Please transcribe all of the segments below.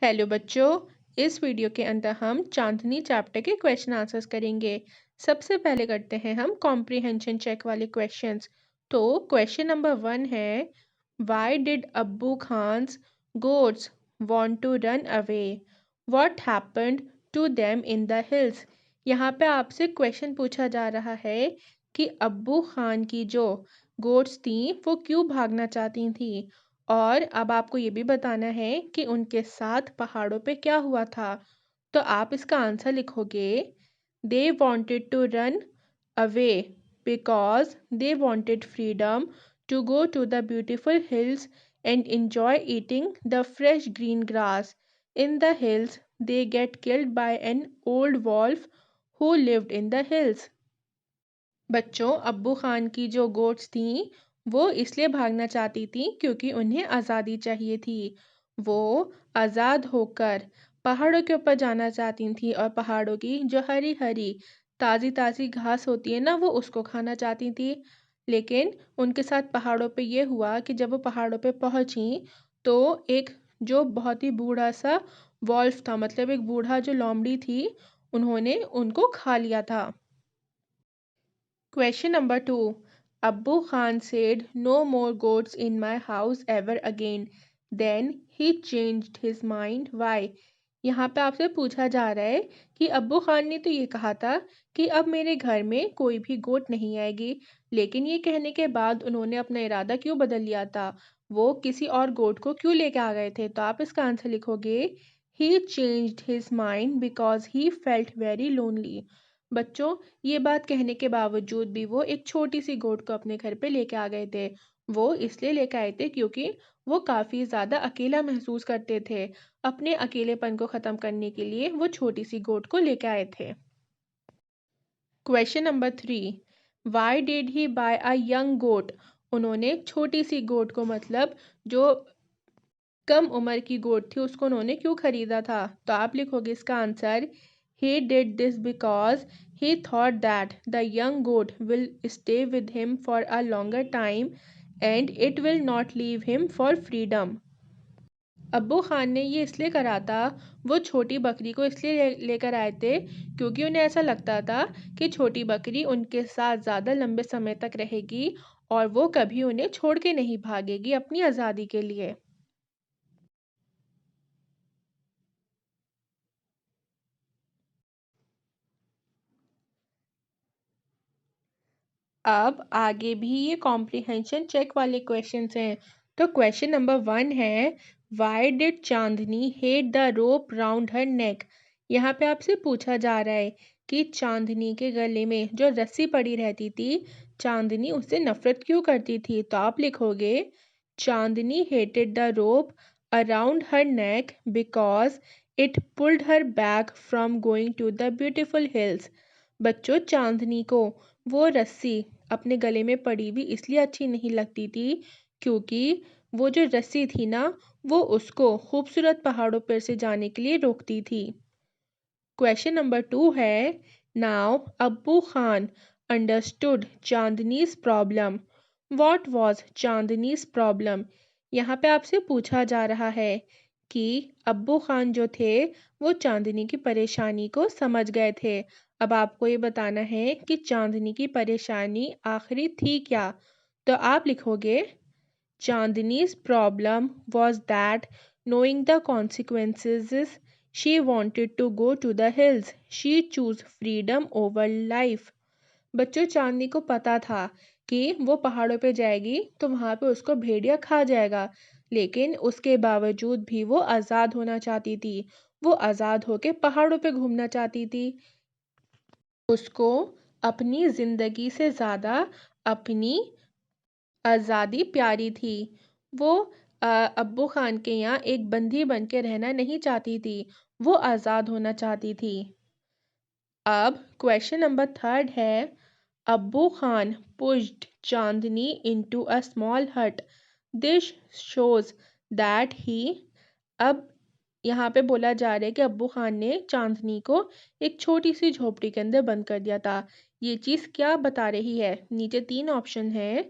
Hello बच्चों। इस video के अंदर हम चांदनी चैप्टर के क्वेश्चन आंसर्स करेंगे। सबसे पहले करते हैं हम कॉम्प्रिहेंशन चेक वाले क्वेश्चंस। तो क्वेश्चन नंबर 1 है, why did Abbu Khan's goats want to run away? What happened to them in the hills? यहाँ पे आपसे क्वेश्चन पूछा जा रहा है कि अब्बू खान की जो गोट्स थी वो क्यों भागना चाहती थी, और अब आपको ये भी बताना है कि उनके साथ पहाड़ों पे क्या हुआ था। तो आप इसका आंसर लिखोगे, they wanted to run away because they wanted freedom to go to the beautiful hills and enjoy eating the fresh green grass. In the hills, they get killed by an old wolf who lived in the hills. बच्चों, अब्बू खान की जो goats थी वो इसलिए भागना चाहती थी क्योंकि उन्हें आज़ादी चाहिए थी। वो आज़ाद होकर पहाड़ों के ऊपर जाना चाहती थी और पहाड़ों की जो हरी हरी ताज़ी ताज़ी घास होती है ना, वो उसको खाना चाहती थी। लेकिन उनके साथ पहाड़ों पे ये हुआ कि जब वो पहाड़ों पे पहुंची तो एक जो बहुत ही बूढ़ा सा वॉल्फ था, मतलब एक बूढ़ा जो लोमड़ी थी, उन्होंने उनको खा लिया था। Question number 2. Abu Khan said, no more goats in my house ever again. Then he changed his mind. Why? यहाँ पे आपसे पूछा जा रहा है कि अब्बू खान ने तो ये कहा था कि अब मेरे घर में कोई भी गोट नहीं आएगी, लेकिन ये कहने के बाद उन्होंने अपना इरादा क्यों बदल लिया था? वो किसी और गोट को क्यों लेके आ गए थे? तो आप इसका आंसर लिखोगे, he changed his mind because he felt very lonely. बच्चों, ये बात कहने के बावजूद भी वो एक छोटी सी गोट को अपने घर पे लेके आ गए थे। वो इसलिए लेके आए थे क्योंकि वो काफ़ी ज़्यादा अकेला महसूस करते थे। अपने अकेलेपन को ख़त्म करने के लिए वो छोटी सी गोट को लेके आए थे। Question number 3, why did he buy a young goat? उन्होंने छोटी सी गोट को, मतलब जो कम उम्र की गोट थी, उसको उन्होंने क्यों खरीदा था? तो आप लिखोगे इसका answer, he did this because he thought that the young goat will stay with him for a longer time and it will not leave him for freedom. अब्बू खान ने ये इसलिए करा था, वो छोटी बकरी को इसलिए लेकर आए थे क्योंकि उन्हें ऐसा लगता था कि छोटी बकरी उनके साथ ज़्यादा लंबे समय तक रहेगी और वो कभी उन्हें छोड़ के नहीं भागेगी अपनी आज़ादी के लिए। अब आगे भी ये कॉम्प्रिहेंशन चेक वाले क्वेश्चंस हैं। तो क्वेश्चन नंबर 1 है, why did Chandni hate the rope round her neck? यहाँ पे आपसे पूछा जा रहा है कि चांदनी के गले में जो रस्सी पड़ी रहती थी, चांदनी उससे नफरत क्यों करती थी? तो आप लिखोगे, Chandni hated the rope around her neck because it pulled her back from going to the beautiful hills. बच्चों, चांदनी को वो रस्सी अपने गले में पड़ी हुई इसलिए अच्छी नहीं लगती थी क्योंकि वो जो रस्सी थी ना, वो उसको खूबसूरत पहाड़ों पर से जाने के लिए रोकती थी। क्वेश्चन नंबर 2 है, now Abbu Khan understood Chandni's problem. What was Chandni's problem? यहाँ पे आपसे पूछा जा रहा है कि अब्बू खान जो थे वो चांदनी की परेशानी को समझ गए थे। अब आपको ये बताना है कि चांदनी की परेशानी आखिरी थी क्या? तो आप लिखोगे, चांदनी's problem was that knowing the consequences, she wanted to go to the hills. She chose freedom over life. बच्चों, चांदनी को पता था कि वो पहाड़ों पे जाएगी तो वहाँ पे उसको भेड़िया खा जाएगा, लेकिन उसके बावजूद भी वो आज़ाद होना चाहती थी। वो आज़ाद होके पहाड़ों पे घूमना चाहती थी। उसको अपनी ज़िंदगी से ज़्यादा अपनी आज़ादी प्यारी थी। वो अब्बू खान के यहाँ एक बंदी बन के रहना नहीं चाहती थी, वो आज़ाद होना चाहती थी। अब क्वेश्चन नंबर 3 है, Abbu Khan pushed Chandni into a small hut. This shows that he. अब यहाँ पे बोला जा रहा है कि अब्बू खान ने चांदनी को एक छोटी सी झोपड़ी के अंदर बंद कर दिया था। ये चीज़ क्या बता रही है? नीचे 3 ऑप्शन है।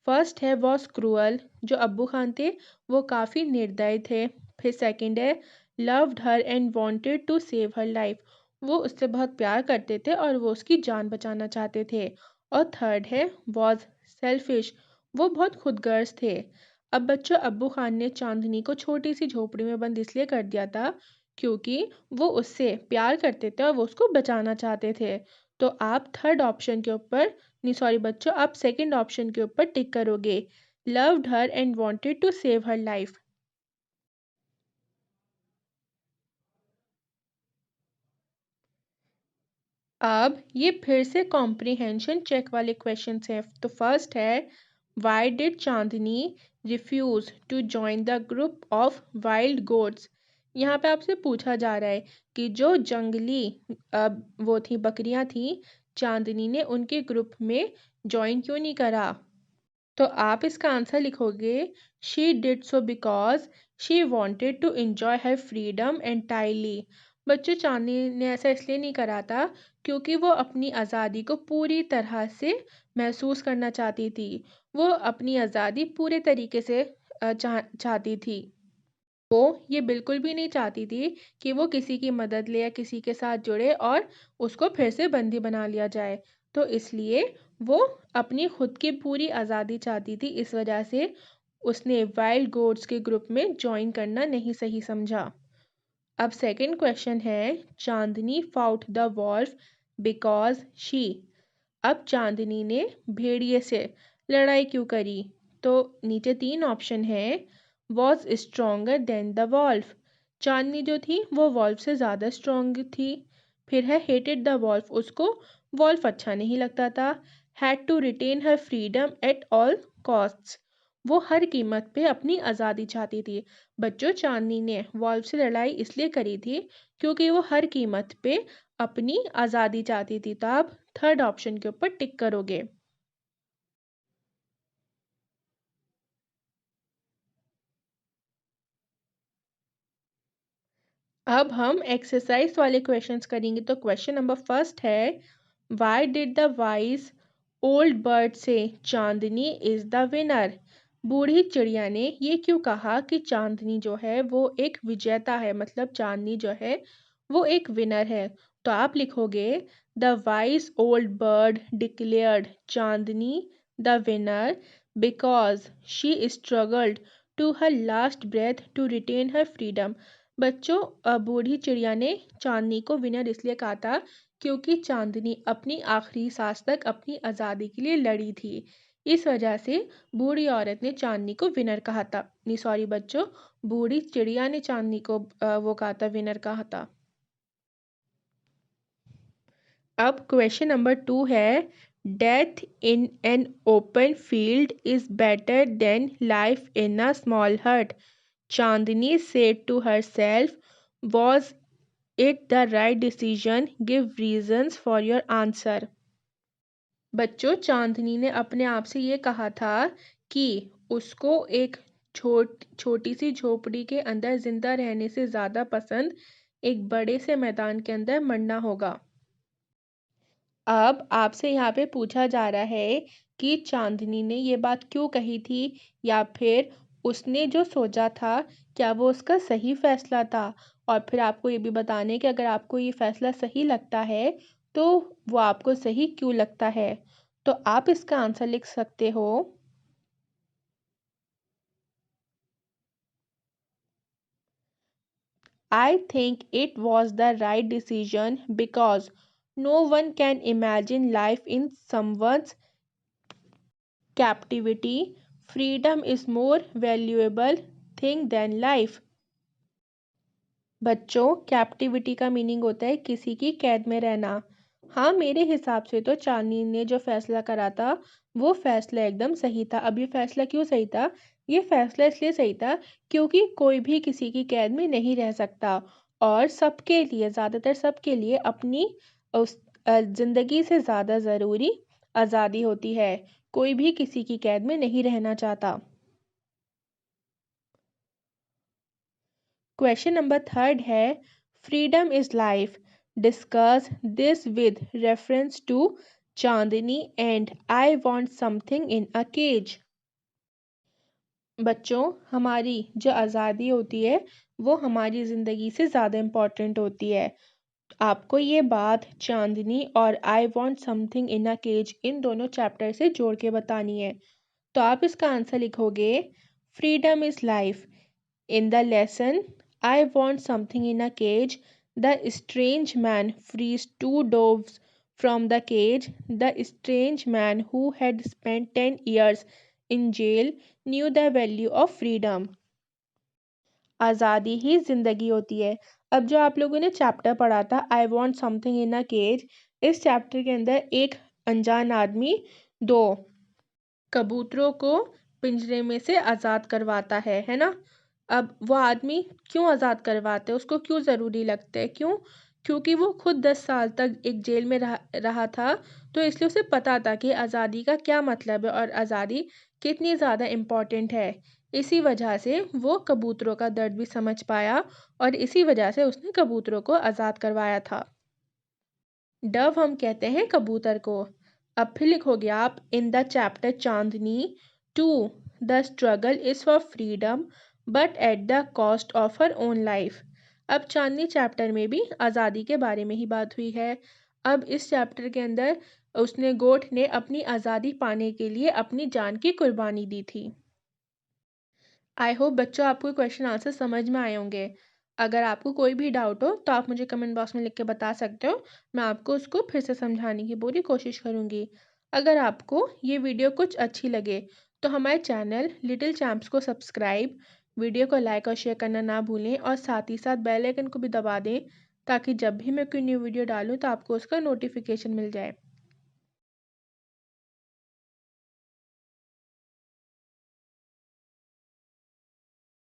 फर्स्ट है वॉज क्रूअल, जो अब्बू खान थे वो काफ़ी निर्दयी थे। फिर सेकंड है loved her and wanted to save her life. वो उससे बहुत प्यार करते थे और वो उसकी जान बचाना चाहते थे। और थर्ड है was selfish, वो बहुत खुदगर्ज थे। अब बच्चों, अब्बू खान ने चांदनी को छोटी सी झोपड़ी में बंद इसलिए कर दिया था क्योंकि वो उससे प्यार करते थे और वो उसको बचाना चाहते थे। तो आप थर्ड ऑप्शन के ऊपर, नहीं सॉरी बच्चों, आप सेकंड ऑप्शन के ऊपर टिक करोगे, loved her and wanted to save her life। अब ये फिर से कॉम्प्रिहेंशन चेक वाले क्वेश्चंस हैं। तो फर्स्ट है, why did Chandni refuse to join the group of wild goats. यहाँ पे आपसे पूछा जा रहा है कि जो जंगली वो थी बकरियां थी, चांदनी ने उनके ग्रुप में ज्वाइन क्यों नहीं करा। तो आप इसका आंसर लिखोगे, she did so because she wanted to enjoy her freedom entirely। बच्चों, चांदनी ने ऐसा इसलिए नहीं करा था क्योंकि वो अपनी आज़ादी को पूरी तरह से महसूस करना चाहती थी। वो अपनी आज़ादी पूरे तरीके से चाहती थी। वो ये बिल्कुल भी नहीं चाहती थी कि वो किसी की मदद ले या किसी के साथ जुड़े और उसको फिर से बंदी बना लिया जाए। तो इसलिए वो अपनी खुद की पूरी आज़ादी चाहती थी, इस वजह से उसने वाइल्ड गोट्स के ग्रुप में ज्वाइन करना नहीं सही समझा। अब सेकंड क्वेश्चन है, Chandni fought the wolf because she. अब चांदनी ने भेड़िए से लड़ाई क्यों करी। तो नीचे तीन ऑप्शन है, was stronger than the wolf, Chandni जो थी वो वॉल्फ से ज़्यादा स्ट्रोंग थी। फिर है हेटेड द वॉल्फ, उसको वॉल्फ अच्छा नहीं लगता था। Had to retain her freedom at all costs, वो हर कीमत पे अपनी आज़ादी चाहती थी। बच्चों, चांदनी ने वॉल्फ से लड़ाई इसलिए करी थी क्योंकि वो हर कीमत पे अपनी आज़ादी चाहती थी। तो आप थर्ड ऑप्शन के ऊपर टिक करोगे। अब हम एक्सरसाइज वाले क्वेश्चंस करेंगे। तो क्वेश्चन नंबर फर्स्ट है, why did the wise old bird से चांदनी इज द विनर। बूढ़ी चिड़िया ने ये क्यों कहा कि चांदनी जो है वो एक विजेता है, मतलब चांदनी जो है वो एक विनर है। तो आप लिखोगे, the wise old bird declared Chandni the winner because she struggled to her last breath to retain her freedom. बच्चों, बूढ़ी चिड़िया ने चांदनी को विनर इसलिए कहा था क्योंकि चांदनी अपनी आखिरी सांस तक अपनी आज़ादी के लिए लड़ी थी। इस वजह से बूढ़ी औरत ने चांदनी को विनर कहा था। नहीं सॉरी बच्चों, बूढ़ी चिड़िया ने चांदनी को वो कहा था, विनर कहा था। अब क्वेश्चन नंबर 2 है, death in an open field is better than life in a small hut. Chandni said to herself, was it the right decision? Give reasons for your answer। बच्चों, चांदनी ने अपने आप से ये कहा था कि उसको एक छोटी सी झोपड़ी के अंदर जिंदा रहने से ज़्यादा पसंद एक बड़े से मैदान के अंदर मरना होगा। अब आपसे यहाँ पे पूछा जा रहा है कि चांदनी ने ये बात क्यों कही थी, या फिर उसने जो सोचा था क्या वो उसका सही फैसला था। और फिर आपको ये भी बताने कि अगर आपको ये फैसला सही लगता है तो वो आपको सही क्यों लगता है। तो आप इसका आंसर लिख सकते हो, I think it was the right decision because no one can imagine life in someone's captivity। Freedom is more valuable thing than life। बच्चों, कैप्टिविटी का मीनिंग होता है किसी की कैद में रहना। हाँ, मेरे हिसाब से तो चांदनी ने जो फैसला करा था वो फैसला एकदम सही था। अब ये फैसला क्यों सही था? ये फैसला इसलिए सही था क्योंकि कोई भी किसी की कैद में नहीं रह सकता और सबके लिए, ज़्यादातर सबके लिए अपनी उस ज़िंदगी से ज़्यादा ज़रूरी आज़ादी होती है। कोई भी किसी की कैद में नहीं रहना चाहता। क्वेश्चन नंबर थर्ड है, freedom is life, discuss this with reference to Chandni and I want something in a cage. बच्चों, हमारी जो आज़ादी होती है वो हमारी ज़िंदगी से ज़्यादा इम्पोर्टेंट होती है। आपको ये बात चांदनी और I want something in a cage इन दोनों चैप्टर से जोड़ के बतानी है। तो आप इसका आंसर लिखोगे freedom is life. In the lesson, I want something in a cage. The strange man frees two doves from the cage. The strange man who had spent 10 years in jail knew the value of freedom. आज़ादी ही ज़िंदगी होती है। अब जो आप लोगों ने chapter पढ़ा था I want something in a cage, इस चैप्टर के अंदर एक अनजान आदमी दो कबूतरों को पिंजरे में से आज़ाद करवाता है ना? अब वो आदमी क्यों आज़ाद करवाते हैं, उसको क्यों ज़रूरी लगता है, क्यों? क्योंकि वो खुद 10 साल तक एक जेल में रहा था, तो इसलिए उसे पता था कि आज़ादी का क्या मतलब है और आज़ादी कितनी ज़्यादा इम्पोर्टेंट है। इसी वजह से वो कबूतरों का दर्द भी समझ पाया और इसी वजह से उसने कबूतरों को आज़ाद करवाया था। डव हम कहते हैं कबूतर को। अब फिर लिखोगे आप in the chapter Chandni to the struggle is for freedom but at the cost of her own life. अब चांदनी चैप्टर में भी आज़ादी के बारे में ही बात हुई है। अब इस चैप्टर के अंदर उसने गोट ने अपनी आज़ादी पाने के लिए अपनी जान की कुर्बानी दी थी। आई होप बच्चों आपको क्वेश्चन आंसर समझ में आए होंगे। अगर आपको कोई भी डाउट हो तो आप मुझे कमेंट बॉक्स में लिख के बता सकते हो। मैं आपको उसको फिर से समझाने की पूरी कोशिश करूँगी। अगर आपको ये वीडियो कुछ अच्छी लगे तो हमारे चैनल लिटिल चैम्प्स को सब्सक्राइब, वीडियो को लाइक और शेयर करना ना भूलें और साथ ही साथ बेल आइकन को भी दबा दें ताकि जब भी मैं कोई न्यू वीडियो डालूँ तो आपको उसका नोटिफिकेशन मिल जाए।